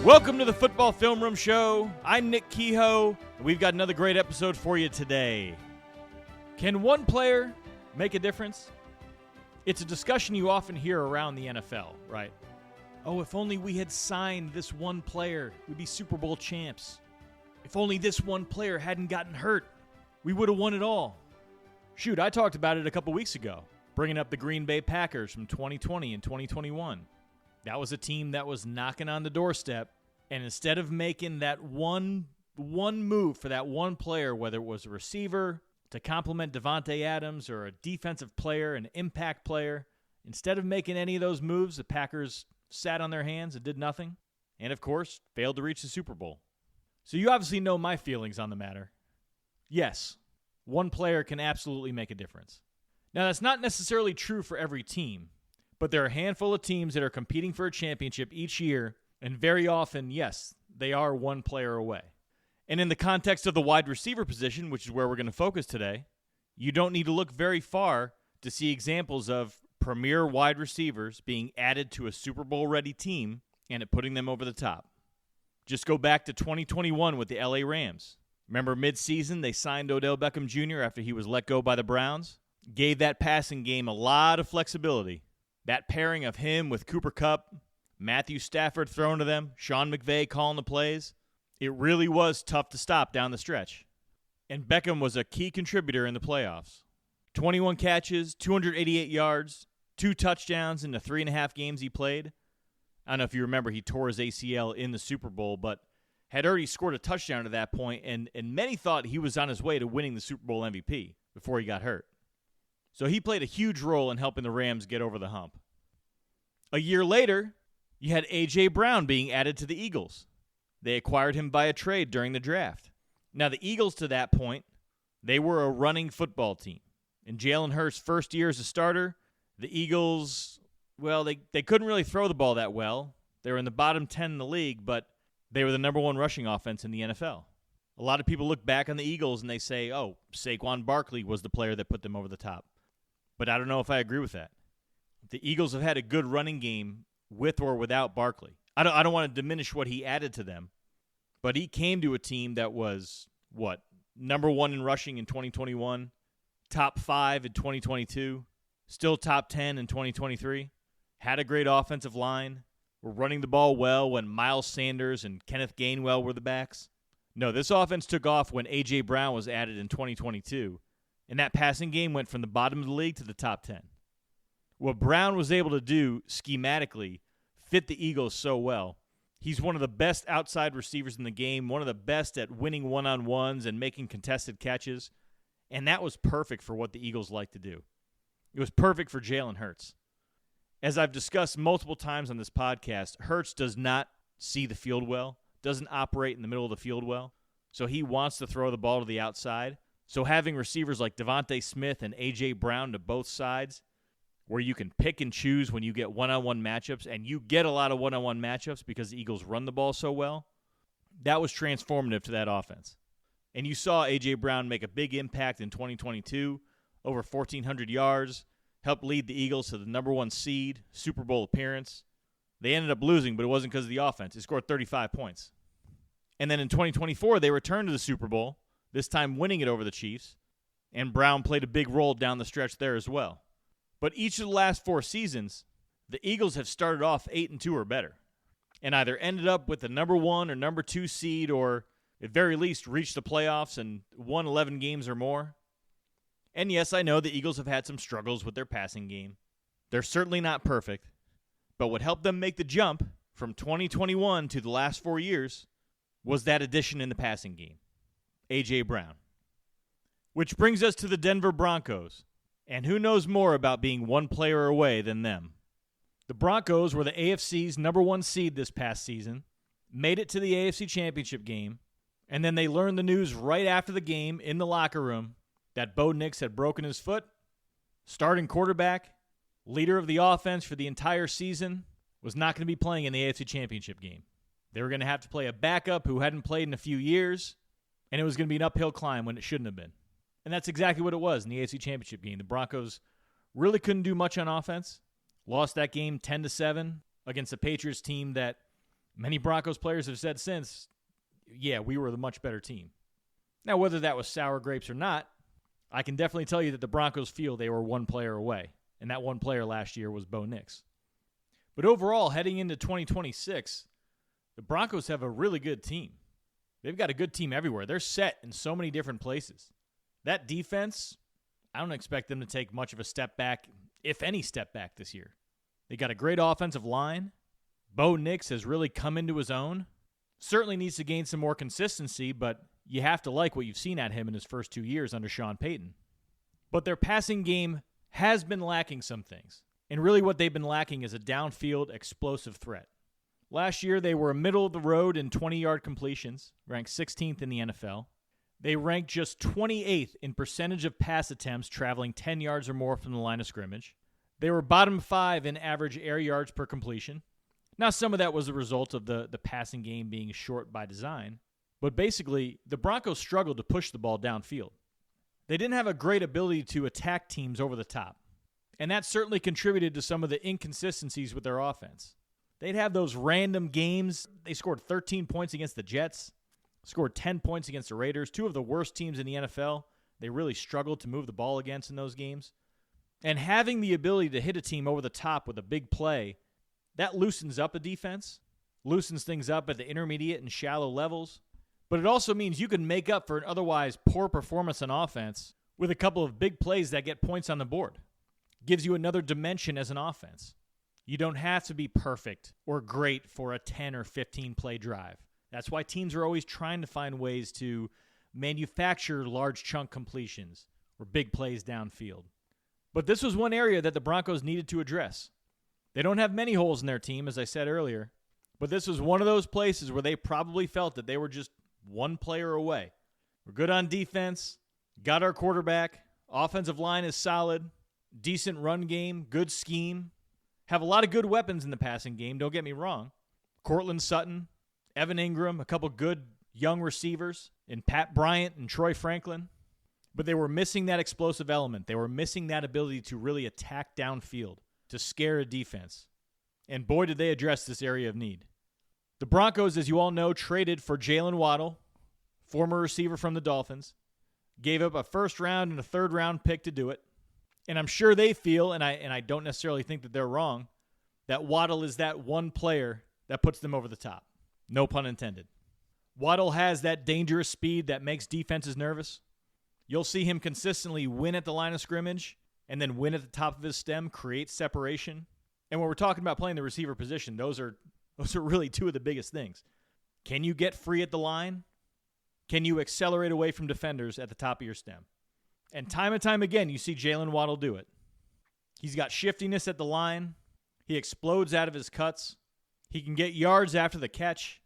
Welcome to the Football Film Room Show. I'm Nick Kehoe, and we've got another great episode for you today. Can one player make a difference? It's a discussion you often hear around the NFL, right? Oh, if only we had signed this one player, we'd be Super Bowl champs. If only this one player hadn't gotten hurt, we would have won it all. Shoot, I talked about it a couple weeks ago, bringing up the Green Bay Packers from 2020 and 2021. That was a team that was knocking on the doorstep, and instead of making that one move for that one player, whether it was a receiver to complement Devontae Adams or a defensive player, an impact player, instead of making any of those moves, the Packers sat on their hands and did nothing, and of course, failed to reach the Super Bowl. So you obviously know my feelings on the matter. Yes, one player can absolutely make a difference. Now, that's not necessarily true for every team, but there are a handful of teams that are competing for a championship each year, and very often, yes, they are one player away. And in the context of the wide receiver position, which is where we're going to focus today, you don't need to look very far to see examples of premier wide receivers being added to a Super Bowl-ready team and it putting them over the top. Just go back to 2021 with the LA Rams. Remember mid-season they signed Odell Beckham Jr. after he was let go by the Browns? Gave that passing game a lot of flexibility. That pairing of him with Cooper Kupp, Matthew Stafford throwing to them, Sean McVay calling the plays, it really was tough to stop down the stretch. And Beckham was a key contributor in the playoffs. 21 catches, 288 yards, 2 touchdowns in the 3.5 games he played. I don't know if you remember, he tore his ACL in the Super Bowl, but had already scored a touchdown at that point, and many thought he was on his way to winning the Super Bowl MVP before he got hurt. So he played a huge role in helping the Rams get over the hump. A year later, you had A.J. Brown being added to the Eagles. They acquired him by a trade during the draft. Now, the Eagles to that point, they were a running football team. In Jaylen Hurts' first year as a starter, the Eagles, well, they couldn't really throw the ball that well. They were in the bottom 10 in the league, but they were the number one rushing offense in the NFL. A lot of people look back on the Eagles and they say, oh, Saquon Barkley was the player that put them over the top. But I don't know if I agree with that. The Eagles have had a good running game with or without Barkley. I don't want to diminish what he added to them, but he came to a team that was, number 1 in rushing in 2021, top 5 in 2022, still top 10 in 2023, had a great offensive line, were running the ball well when Miles Sanders and Kenneth Gainwell were the backs. No, this offense took off when A.J. Brown was added in 2022, and that passing game went from the bottom of the league to the top 10. What Brown was able to do schematically fit the Eagles so well. He's one of the best outside receivers in the game, one of the best at winning one-on-ones and making contested catches, and that was perfect for what the Eagles like to do. It was perfect for Jaylen Hurts. As I've discussed multiple times on this podcast, Hurts does not see the field well, doesn't operate in the middle of the field well, so he wants to throw the ball to the outside. So having receivers like Devontae Smith and A.J. Brown to both sides, where you can pick and choose when you get one-on-one matchups, and you get a lot of one-on-one matchups because the Eagles run the ball so well, that was transformative to that offense. And you saw A.J. Brown make a big impact in 2022, over 1,400 yards, helped lead the Eagles to the number 1 seed, Super Bowl appearance. They ended up losing, but it wasn't because of the offense. He scored 35 points. And then in 2024, they returned to the Super Bowl, this time winning it over the Chiefs, and Brown played a big role down the stretch there as well. But each of the last 4 seasons, the Eagles have started off 8-2 or better, and either ended up with the number 1 or number 2 seed, or at very least reached the playoffs and won 11 games or more. And yes, I know the Eagles have had some struggles with their passing game. They're certainly not perfect, but what helped them make the jump from 2021 to the last 4 years was that addition in the passing game, A.J. Brown. Which brings us to the Denver Broncos. And who knows more about being one player away than them? The Broncos were the AFC's number 1 seed this past season, made it to the AFC Championship game, and then they learned the news right after the game in the locker room that Bo Nix had broken his foot. Starting quarterback, leader of the offense for the entire season, was not going to be playing in the AFC Championship game. They were going to have to play a backup who hadn't played in a few years, and it was going to be an uphill climb when it shouldn't have been. And that's exactly what it was in the AFC Championship game. The Broncos really couldn't do much on offense. Lost that game 10-7 against a Patriots team that Many Broncos players have said since, yeah, we were the much better team. Now, whether that was sour grapes or not, I can definitely tell you that the Broncos feel they were one player away, and that one player last year was Bo Nix. But overall, heading into 2026, the Broncos have a really good team. They've got a good team everywhere. They're set in so many different places. That defense, I don't expect them to take much of a step back, if any step back this year. They got a great offensive line. Bo Nix has really come into his own. Certainly needs to gain some more consistency, but you have to like what you've seen at him in his first 2 years under Sean Payton. But their passing game has been lacking some things. And really what they've been lacking is a downfield explosive threat. Last year, they were middle of the road in 20-yard completions, ranked 16th in the NFL. They ranked just 28th in percentage of pass attempts traveling 10 yards or more from the line of scrimmage. They were bottom 5 in average air yards per completion. Now, some of that was a result of the passing game being short by design. But basically, the Broncos struggled to push the ball downfield. They didn't have a great ability to attack teams over the top. And that certainly contributed to some of the inconsistencies with their offense. They'd have those random games. They scored 13 points against the Jets, scored 10 points against the Raiders, two of the worst teams in the NFL. They really struggled to move the ball against in those games. And having the ability to hit a team over the top with a big play, that loosens up a defense, loosens things up at the intermediate and shallow levels. But it also means you can make up for an otherwise poor performance on offense with a couple of big plays that get points on the board. Gives you another dimension as an offense. You don't have to be perfect or great for a 10 or 15 play drive. That's why teams are always trying to find ways to manufacture large chunk completions or big plays downfield. But this was one area that the Broncos needed to address. They don't have many holes in their team, as I said earlier, but this was one of those places where they probably felt that they were just one player away. We're good on defense, got our quarterback, offensive line is solid, decent run game, good scheme. Have a lot of good weapons in the passing game, don't get me wrong. Cortland Sutton, Evan Ingram, a couple good young receivers, and Pat Bryant and Troy Franklin. But they were missing that explosive element. They were missing that ability to really attack downfield, to scare a defense. And boy, did they address this area of need. The Broncos, as you all know, traded for Jaylen Waddle, former receiver from the Dolphins, gave up a first-round and a third-round pick to do it. And I'm sure they feel, and I don't necessarily think that they're wrong, that Waddle is that one player that puts them over the top. No pun intended. Waddle has that dangerous speed that makes defenses nervous. You'll see him consistently win at the line of scrimmage and then win at the top of his stem, create separation. And when we're talking about playing the receiver position, those are really two of the biggest things. Can you get free at the line? Can you accelerate away from defenders at the top of your stem? And time again, you see Jaylen Waddle do it. He's got shiftiness at the line. He explodes out of his cuts. He can get yards after the catch.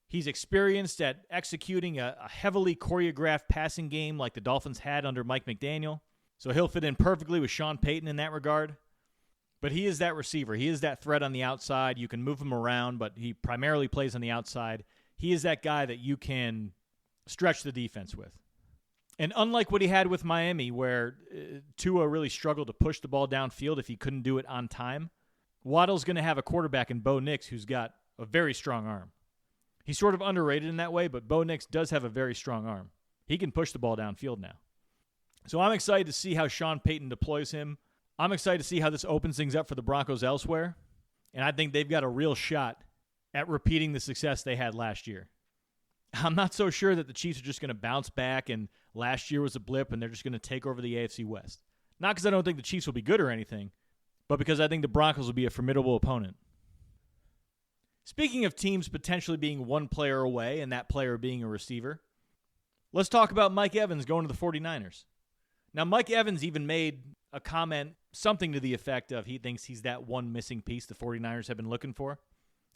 He's experienced at executing a heavily choreographed passing game like the Dolphins had under Mike McDaniel. So he'll fit in perfectly with Sean Payton in that regard. But he is that receiver. He is that threat on the outside. You can move him around, but he primarily plays on the outside. He is that guy that you can stretch the defense with. And unlike what he had with Miami, where Tua really struggled to push the ball downfield if he couldn't do it on time, Waddle's going to have a quarterback in Bo Nix who's got a very strong arm. He's sort of underrated in that way, but Bo Nix does have a very strong arm. He can push the ball downfield now. So I'm excited to see how Sean Payton deploys him. I'm excited to see how this opens things up for the Broncos elsewhere. And I think they've got a real shot at repeating the success they had last year. I'm not so sure that the Chiefs are just going to bounce back and last year was a blip and they're just going to take over the AFC West. Not because I don't think the Chiefs will be good or anything, but because I think the Broncos will be a formidable opponent. Speaking of teams potentially being one player away and that player being a receiver, let's talk about Mike Evans going to the 49ers. Now, Mike Evans even made a comment, something to the effect of he thinks he's that one missing piece the 49ers have been looking for.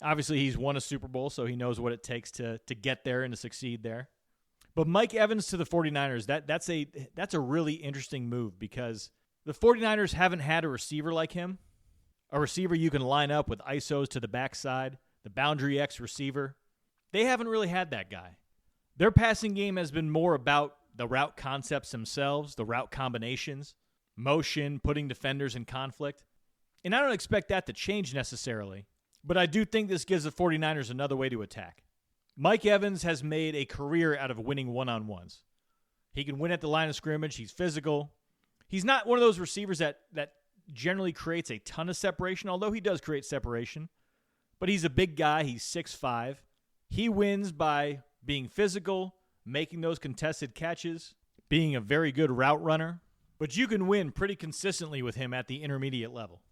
Obviously, he's won a Super Bowl, so he knows what it takes to get there and to succeed there. But Mike Evans to the 49ers, that's a really interesting move because the 49ers haven't had a receiver like him, a receiver you can line up with ISOs to the backside, the boundary X receiver. They haven't really had that guy. Their passing game has been more about the route concepts themselves, the route combinations, motion, putting defenders in conflict. And I don't expect that to change necessarily. But I do think this gives the 49ers another way to attack. Mike Evans has made a career out of winning one-on-ones. He can win at the line of scrimmage. He's physical. He's not one of those receivers that generally creates a ton of separation, although he does create separation. But he's a big guy. He's 6'5". He wins by being physical, making those contested catches, being a very good route runner. But you can win pretty consistently with him at the intermediate level.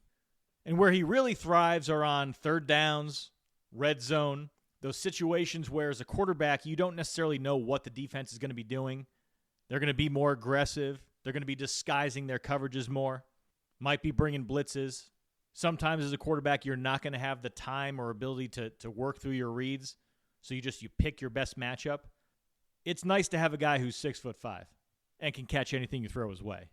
And where he really thrives are on third downs, red zone, those situations where as a quarterback, you don't necessarily know what the defense is going to be doing. They're going to be more aggressive. They're going to be disguising their coverages more. Might be bringing blitzes. Sometimes as a quarterback, you're not going to have the time or ability to work through your reads. So you pick your best matchup. It's nice to have a guy who's 6'5" and can catch anything you throw his way.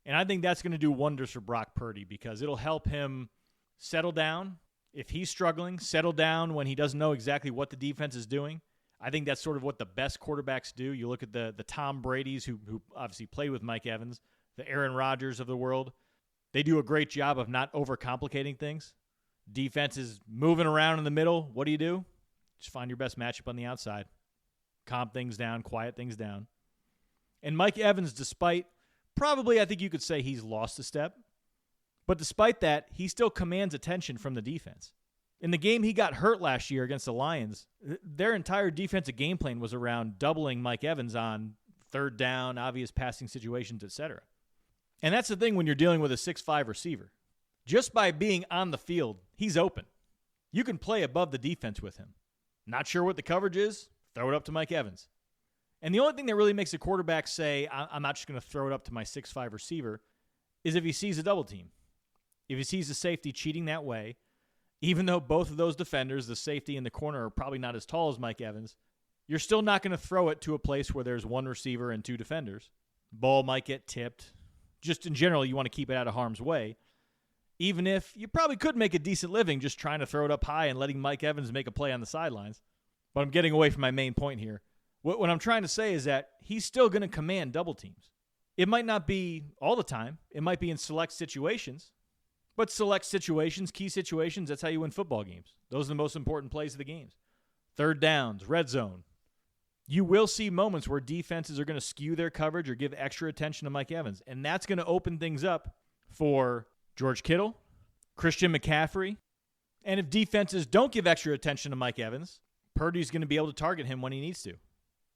And I think that's going to do wonders for Brock Purdy because it'll help him settle down. If he's struggling, settle down when he doesn't know exactly what the defense is doing. I think that's sort of what the best quarterbacks do. You look at the Tom Bradys who obviously played with Mike Evans, the Aaron Rodgers of the world. They do a great job of not overcomplicating things. Defense is moving around in the middle. What do? Just find your best matchup on the outside. Calm things down, quiet things down. And Mike Evans, despite probably I think you could say he's lost a step, but despite that, he still commands attention from the defense. In the game he got hurt last year against the Lions, their entire defensive game plan was around doubling Mike Evans on third down, obvious passing situations, etc. And that's the thing when you're dealing with a 6'5" receiver. Just by being on the field, he's open. You can play above the defense with him. Not sure what the coverage is? Throw it up to Mike Evans. And the only thing that really makes a quarterback say, I'm not just going to throw it up to my 6'5" receiver, is if he sees a double team. If he sees a safety cheating that way, even though both of those defenders, the safety and the corner, are probably not as tall as Mike Evans, you're still not going to throw it to a place where there's one receiver and two defenders. Ball might get tipped. Just in general, you want to keep it out of harm's way. Even if you probably could make a decent living just trying to throw it up high and letting Mike Evans make a play on the sidelines. But I'm getting away from my main point here. What I'm trying to say is that he's still going to command double teams. It might not be all the time. It might be in select situations. But select situations, key situations, that's how you win football games. Those are the most important plays of the games. Third downs, red zone. You will see moments where defenses are going to skew their coverage or give extra attention to Mike Evans. And that's going to open things up for George Kittle, Christian McCaffrey. And if defenses don't give extra attention to Mike Evans, Purdy's going to be able to target him when he needs to.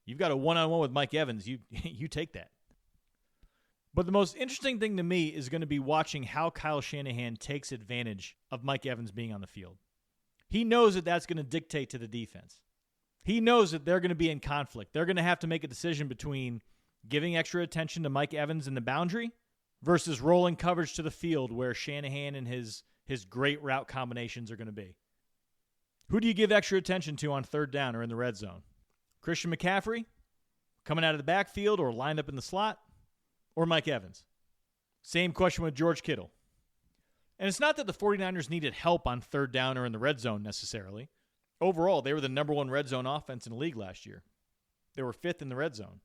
You've got a one-on-one with Mike Evans. You take that. But the most interesting thing to me is going to be watching how Kyle Shanahan takes advantage of Mike Evans being on the field. He knows that that's going to dictate to the defense. He knows that they're going to be in conflict. They're going to have to make a decision between giving extra attention to Mike Evans in the boundary versus rolling coverage to the field where Shanahan and his great route combinations are going to be. Who do you give extra attention to on third down or in the red zone? Christian McCaffrey, coming out of the backfield or lined up in the slot, or Mike Evans? Same question with George Kittle. And it's not that the 49ers needed help on third down or in the red zone necessarily. Overall, they were the number one red zone offense in the league last year. They were fifth in the red zone.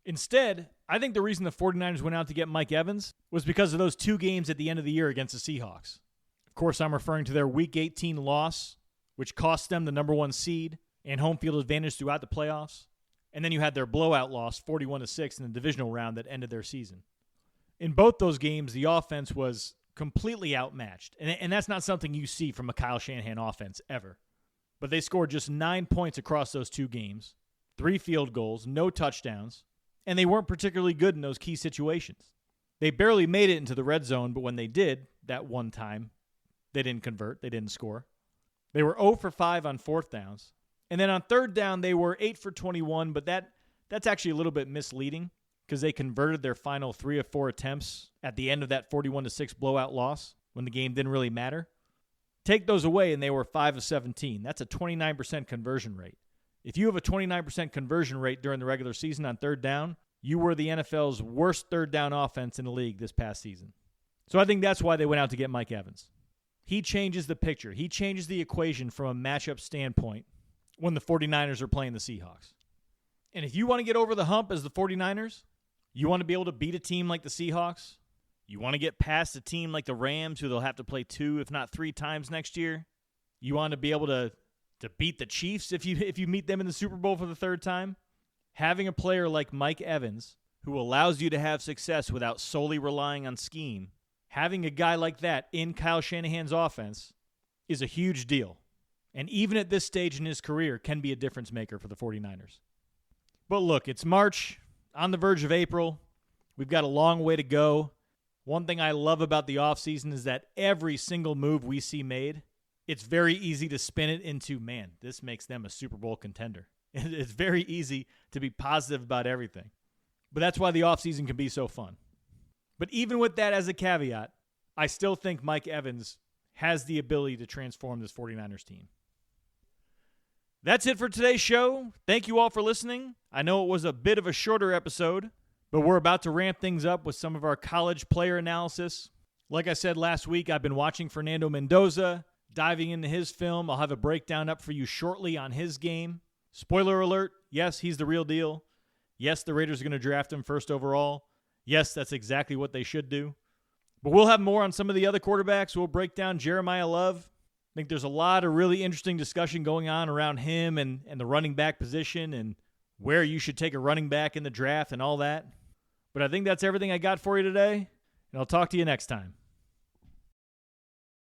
Instead, I think the reason the 49ers went out to get Mike Evans was because of those two games at the end of the year against the Seahawks. Of course, I'm referring to their Week 18 loss, which cost them the number one seed and home field advantage throughout the playoffs. And then you had their blowout loss, 41-6, in the divisional round that ended their season. In both those games, the offense was completely outmatched. And that's not something you see from a Kyle Shanahan offense ever. But they scored just 9 points across those two games, 3 field goals, no touchdowns, and they weren't particularly good in those key situations. They barely made it into the red zone, but when they did, that one time, they didn't convert, they didn't score. They were 0 for 5 on fourth downs. And then on third down, they were 8 for 21, but that's actually a little bit misleading because they converted their final 3 of 4 attempts at the end of that 41-6 blowout loss when the game didn't really matter. Take those away, and they were 5 of 17. That's a 29% conversion rate. If you have a 29% conversion rate during the regular season on third down, you were the NFL's worst third down offense in the league this past season. So I think that's why they went out to get Mike Evans. He changes the picture. He changes the equation from a matchup standpoint when the 49ers are playing the Seahawks. And if you want to get over the hump as the 49ers, you want to be able to beat a team like the Seahawks, you want to get past a team like the Rams, who they'll have to play 2, if not 3 times next year, You want to be able to beat the Chiefs if you meet them in the Super Bowl for the third time. Having a player like Mike Evans, who allows you to have success without solely relying on scheme, having a guy like that in Kyle Shanahan's offense is a huge deal. And even at this stage in his career, can be a difference maker for the 49ers. But look, it's March, on the verge of April. We've got a long way to go. One thing I love about the offseason is that every single move we see made, it's very easy to spin it into, man, this makes them a Super Bowl contender. It's very easy to be positive about everything. But that's why the offseason can be so fun. But even with that as a caveat, I still think Mike Evans has the ability to transform this 49ers team. That's it for today's show. Thank you all for listening. I know it was a bit of a shorter episode, but we're about to ramp things up with some of our college player analysis. Like I said last week, I've been watching Fernando Mendoza, diving into his film. I'll have a breakdown up for you shortly on his game. Spoiler alert, yes, he's the real deal. Yes, the Raiders are going to draft him first overall. Yes, that's exactly what they should do. But we'll have more on some of the other quarterbacks. We'll break down Jeremiah Love. I think there's a lot of really interesting discussion going on around him and the running back position and where you should take a running back in the draft and all that. But I think that's everything I got for you today, and I'll talk to you next time.